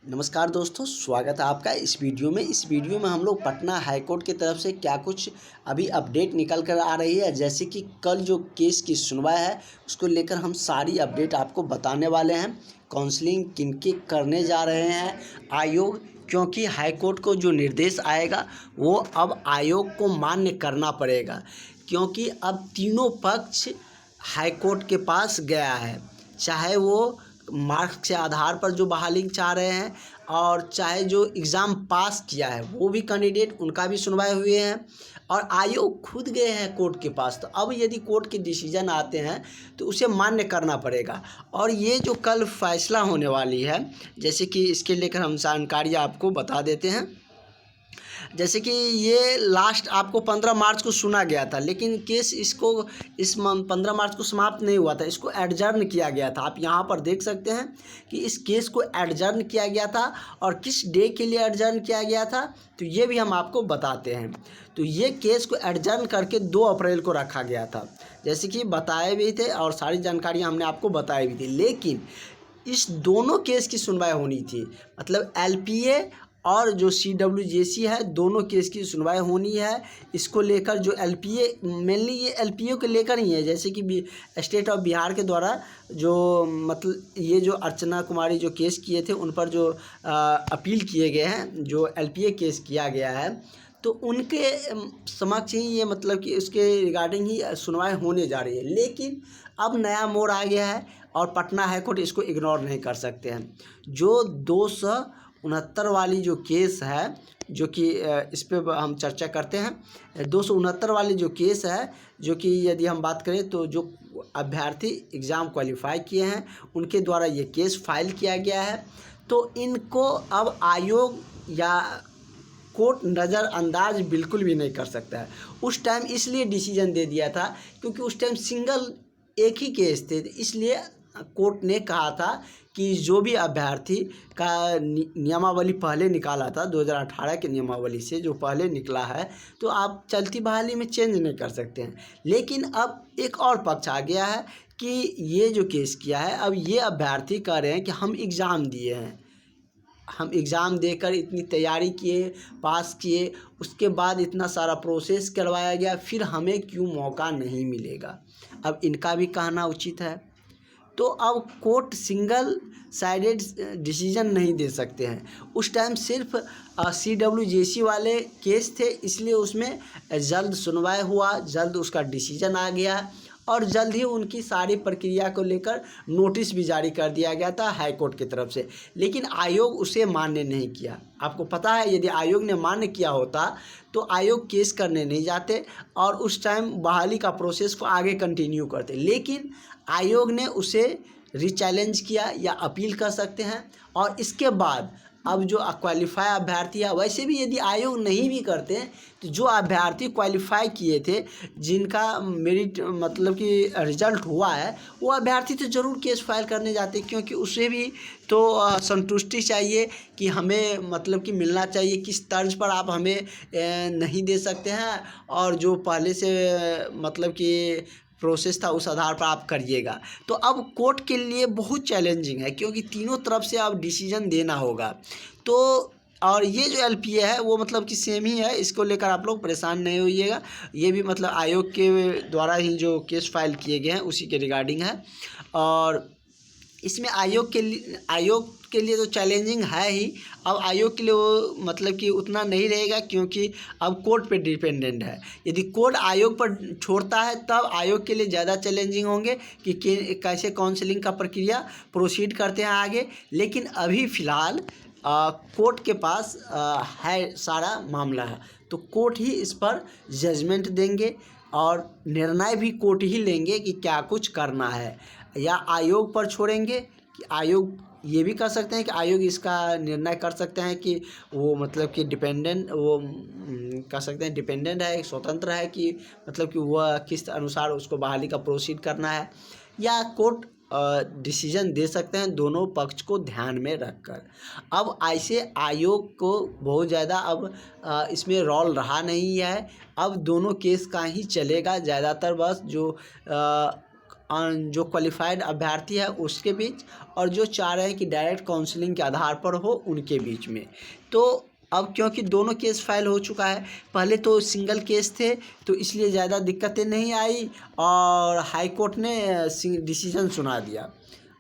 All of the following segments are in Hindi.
नमस्कार दोस्तों, स्वागत है आपका इस वीडियो में। इस वीडियो में हम लोग पटना हाई कोर्ट की तरफ से क्या कुछ अभी अपडेट निकल कर आ रही है, जैसे कि कल जो केस की सुनवाई है उसको लेकर हम सारी अपडेट आपको बताने वाले हैं। काउंसलिंग किनके करने जा रहे हैं आयोग, क्योंकि हाई कोर्ट को जो निर्देश आएगा वो अब आयोग को मान्य करना पड़ेगा, क्योंकि अब तीनों पक्ष हाई कोर्ट के पास गया है। चाहे वो मार्क्स के आधार पर जो बहाली चाह रहे हैं और चाहे जो एग्ज़ाम पास किया है वो भी कैंडिडेट, उनका भी सुनवाई हुए हैं और आयोग खुद गए हैं कोर्ट के पास। तो अब यदि कोर्ट के डिसीजन आते हैं तो उसे मान्य करना पड़ेगा। और ये जो कल फैसला होने वाली है, जैसे कि इसके लेकर हम जानकारी आपको बता देते हैं। जैसे कि ये लास्ट आपको 15 मार्च को सुना गया था, लेकिन केस इस 15 मार्च को समाप्त नहीं हुआ था, इसको एडजर्न किया गया था। आप यहाँ पर देख सकते हैं कि इस केस को एडजर्न किया गया था और किस डे के लिए एडजर्न किया गया था, तो ये भी हम आपको बताते हैं। तो ये केस को एडजर्न करके 2 अप्रैल को रखा गया था, जैसे कि बताए भी थे और सारी जानकारी हमने आपको बताई भी थी। लेकिन इस दोनों केस की सुनवाई होनी थी, मतलब एलपीए और जो सीडब्ल्यूजेसी है, दोनों केस की सुनवाई होनी है। इसको लेकर जो एलपीए, मेनली ये एलपीए को लेकर ही है, जैसे कि स्टेट ऑफ बिहार के द्वारा जो मतलब ये जो अर्चना कुमारी जो केस किए थे उन पर जो अपील किए गए हैं, जो एलपीए केस किया गया है, तो उनके समक्ष ही ये मतलब कि उसके रिगार्डिंग ही सुनवाई होने जा रही है। लेकिन अब नया मोड़ आ गया है और पटना हाई कोर्ट इसको इग्नोर नहीं कर सकते हैं। जो 269 वाली जो केस है, जो कि इस पर हम चर्चा करते हैं। 269 वाली जो केस है, जो कि यदि हम बात करें तो जो अभ्यर्थी एग्ज़ाम क्वालिफाई किए हैं उनके द्वारा ये केस फाइल किया गया है। तो इनको अब आयोग या कोर्ट नज़रअंदाज बिल्कुल भी नहीं कर सकता है। उस टाइम इसलिए डिसीजन दे दिया था क्योंकि उस टाइम सिंगल एक ही केस थे, इसलिए कोर्ट ने कहा था कि जो भी अभ्यर्थी का नियमावली पहले निकाला था 2018 के नियमावली से जो पहले निकला है, तो आप चलती बहाली में चेंज नहीं कर सकते हैं। लेकिन अब एक और पक्ष आ गया है कि ये जो केस किया है, अब ये अभ्यर्थी कह रहे हैं कि हम एग्ज़ाम दिए हैं, हम एग्ज़ाम देकर इतनी तैयारी किए, पास किए, उसके बाद इतना सारा प्रोसेस करवाया गया, फिर हमें क्यों मौका नहीं मिलेगा। अब इनका भी कहना उचित है। तो अब कोर्ट सिंगल साइडेड डिसीजन नहीं दे सकते हैं। उस टाइम सिर्फ सीडब्ल्यूजेसी वाले केस थे, इसलिए उसमें जल्द सुनवाई हुआ, जल्द उसका डिसीजन आ गया और जल्द ही उनकी सारी प्रक्रिया को लेकर नोटिस भी जारी कर दिया गया था हाई कोर्ट की तरफ से। लेकिन आयोग उसे मान्य नहीं किया। आपको पता है, यदि आयोग ने मान्य किया होता तो आयोग केस करने नहीं जाते और उस टाइम बहाली का प्रोसेस को आगे कंटिन्यू करते। लेकिन आयोग ने उसे रीचैलेंज किया या अपील कर सकते हैं। और इसके बाद अब जो क्वालिफाई अभ्यर्थी है, वैसे भी यदि आयोग नहीं भी करते तो जो अभ्यर्थी क्वालिफाई किए थे, जिनका मेरिट मतलब कि रिजल्ट हुआ है, वो अभ्यर्थी तो ज़रूर केस फाइल करने जाते, क्योंकि उसे भी तो संतुष्टि चाहिए कि हमें मतलब कि मिलना चाहिए, किस तर्ज पर आप हमें नहीं दे सकते हैं और जो पहले से मतलब कि प्रोसेस था उस आधार पर आप करिएगा। तो अब कोर्ट के लिए बहुत चैलेंजिंग है, क्योंकि तीनों तरफ से अब डिसीजन देना होगा। तो और ये जो एलपीए है वो मतलब कि सेम ही है, इसको लेकर आप लोग परेशान नहीं होइएगा। ये भी मतलब आयोग के द्वारा ही जो केस फाइल किए गए हैं उसी के रिगार्डिंग है। और इसमें आयोग के लिए तो चैलेंजिंग है ही। अब आयोग के लिए वो मतलब कि उतना नहीं रहेगा, क्योंकि अब कोर्ट पे डिपेंडेंट है। यदि कोर्ट आयोग पर छोड़ता है तब आयोग के लिए ज़्यादा चैलेंजिंग होंगे कि कैसे काउंसलिंग का प्रक्रिया प्रोसीड करते हैं आगे। लेकिन अभी फ़िलहाल कोर्ट के पास है सारा मामला है, तो कोर्ट ही इस पर जजमेंट देंगे और निर्णय भी कोर्ट ही लेंगे कि क्या कुछ करना है, या आयोग पर छोड़ेंगे कि आयोग ये भी कर सकते हैं कि आयोग इसका निर्णय कर सकते हैं कि वो मतलब कि डिपेंडेंट वो कर सकते हैं, डिपेंडेंट है, स्वतंत्र है, कि मतलब कि वह किस अनुसार उसको बहाली का प्रोसीड करना है, या कोर्ट डिसीजन दे सकते हैं दोनों पक्ष को ध्यान में रखकर। अब ऐसे आयोग को बहुत ज़्यादा अब इसमें रोल रहा नहीं है। अब दोनों केस का ही चलेगा ज़्यादातर, बस जो जो क्वालिफाइड अभ्यर्थी है उसके बीच, और जो चाह रहे हैं कि डायरेक्ट काउंसलिंग के आधार पर हो उनके बीच में। तो अब क्योंकि दोनों केस फाइल हो चुका है, पहले तो सिंगल केस थे तो इसलिए ज़्यादा दिक्कतें नहीं आई, और हाई कोर्ट ने डिसीजन सुना दिया,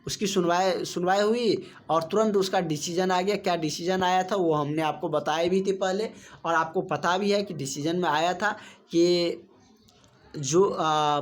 उसकी सुनवाई हुई और तुरंत उसका डिसीजन आ गया। क्या डिसीजन आया था वो हमने आपको बताया भी थी पहले, और आपको पता भी है कि डिसीजन में आया था कि जो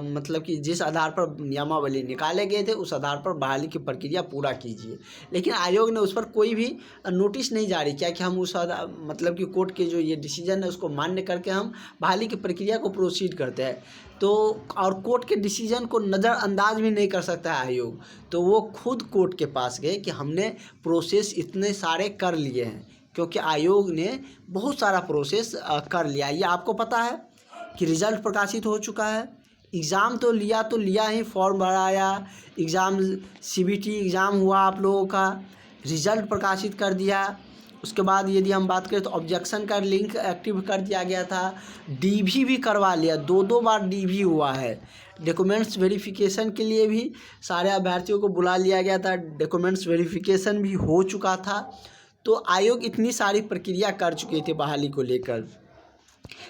मतलब कि जिस आधार पर नियमावली निकाले गए थे उस आधार पर बहाली की प्रक्रिया पूरा कीजिए। लेकिन आयोग ने उस पर कोई भी नोटिस नहीं जारी किया कि हम उस मतलब कि कोर्ट के जो ये डिसीजन है उसको मान्य करके हम बहाली की प्रक्रिया को प्रोसीड करते हैं। तो और कोर्ट के डिसीजन को नज़रअंदाज भी नहीं कर सकता है आयोग, तो वो खुद कोर्ट के पास गए कि हमने प्रोसेस इतने सारे कर लिए हैं, क्योंकि आयोग ने बहुत सारा प्रोसेस कर लिया। ये आपको पता है कि रिज़ल्ट प्रकाशित हो चुका है, एग्ज़ाम तो लिया ही, फॉर्म भराया, एग्ज़ाम CBT एग्ज़ाम हुआ आप लोगों का, रिज़ल्ट प्रकाशित कर दिया। उसके बाद यदि हम बात करें तो ऑब्जेक्शन का लिंक एक्टिव कर दिया गया था, DV भी करवा लिया, 2 बार DV हुआ है। डॉक्यूमेंट्स वेरिफिकेशन के लिए भी सारे अभ्यर्थियों को बुला लिया गया था, डॉक्यूमेंट्स वेरिफिकेशन भी हो चुका था। तो आयोग इतनी सारी प्रक्रिया कर चुके थे बहाली को लेकर।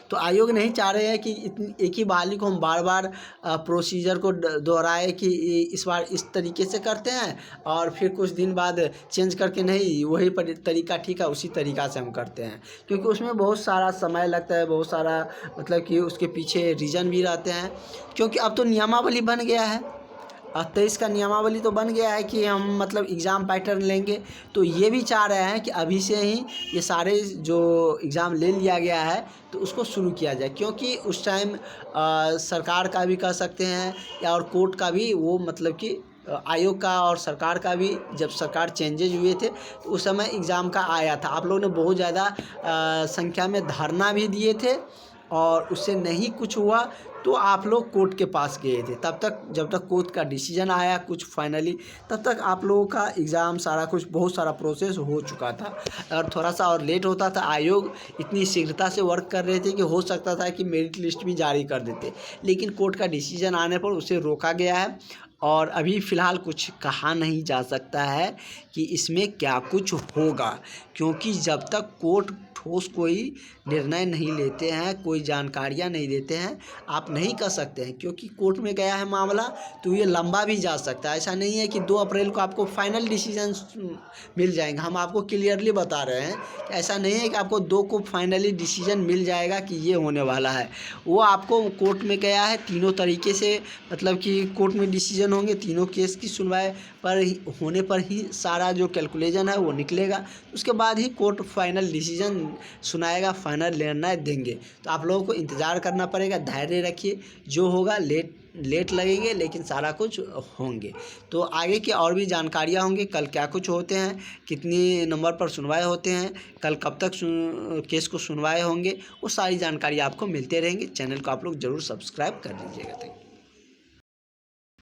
तो आयोग नहीं चाह रहे हैं कि एक ही बहाली को हम बार बार प्रोसीजर को दोहराए कि इस बार इस तरीके से करते हैं और फिर कुछ दिन बाद चेंज करके नहीं वही तरीका ठीक है उसी तरीक़ा से हम करते हैं, क्योंकि उसमें बहुत सारा समय लगता है, बहुत सारा मतलब कि उसके पीछे रीज़न भी रहते हैं। क्योंकि अब तो नियमावली बन गया है, 23 का नियमावली तो बन गया है कि हम मतलब एग्ज़ाम पैटर्न लेंगे। तो ये भी चाह रहे हैं कि अभी से ही ये सारे जो एग्ज़ाम ले लिया गया है तो उसको शुरू किया जाए, क्योंकि उस टाइम सरकार का भी कह सकते हैं या और कोर्ट का भी वो मतलब कि आयोग का और सरकार का भी, जब सरकार चेंजेज हुए थे तो उस समय एग्ज़ाम का आया था। आप लोगों ने बहुत ज़्यादा संख्या में धरना भी दिए थे और उससे नहीं कुछ हुआ तो आप लोग कोर्ट के पास गए थे। तब तक जब तक कोर्ट का डिसीजन आया कुछ फाइनली, तब तक आप लोगों का एग्ज़ाम सारा कुछ बहुत सारा प्रोसेस हो चुका था और थोड़ा सा और लेट होता था। आयोग इतनी शीघ्रता से वर्क कर रहे थे कि हो सकता था कि मेरिट लिस्ट भी जारी कर देते, लेकिन कोर्ट का डिसीजन आने पर उसे रोका गया है और अभी फ़िलहाल कुछ कहा नहीं जा सकता है कि इसमें क्या कुछ होगा, क्योंकि जब तक कोर्ट ठोस कोई निर्णय नहीं लेते हैं, कोई जानकारियां नहीं देते हैं, आप नहीं कर सकते हैं। क्योंकि कोर्ट में गया है मामला तो ये लंबा भी जा सकता है। ऐसा नहीं है कि 2 अप्रैल को आपको फाइनल डिसीजन मिल जाएंगे। हम आपको क्लियरली बता रहे हैं, ऐसा नहीं है कि आपको 2 को फाइनली डिसीजन मिल जाएगा कि ये होने वाला है। वो आपको कोर्ट में गया है, तीनों तरीके से मतलब कि कोर्ट में डिसीजन होंगे, तीनों केस की सुनवाई पर होने पर ही सारा जो कैलकुलेशन है वो निकलेगा। उसके बाद ही कोर्ट फाइनल डिसीजन सुनाएगा, फाइनल निर्णय देंगे। तो आप लोगों को इंतज़ार करना पड़ेगा, धैर्य रखिए, जो होगा लेट लगेंगे लेकिन सारा कुछ होंगे। तो आगे की और भी जानकारियाँ होंगी, कल क्या कुछ होते हैं, कितनी नंबर पर सुनवाई होते हैं, कल कब तक केस को सुनवाई होंगे, वो सारी जानकारी आपको मिलते रहेंगे। चैनल को आप लोग ज़रूर सब्सक्राइब कर लीजिएगा। Thank you.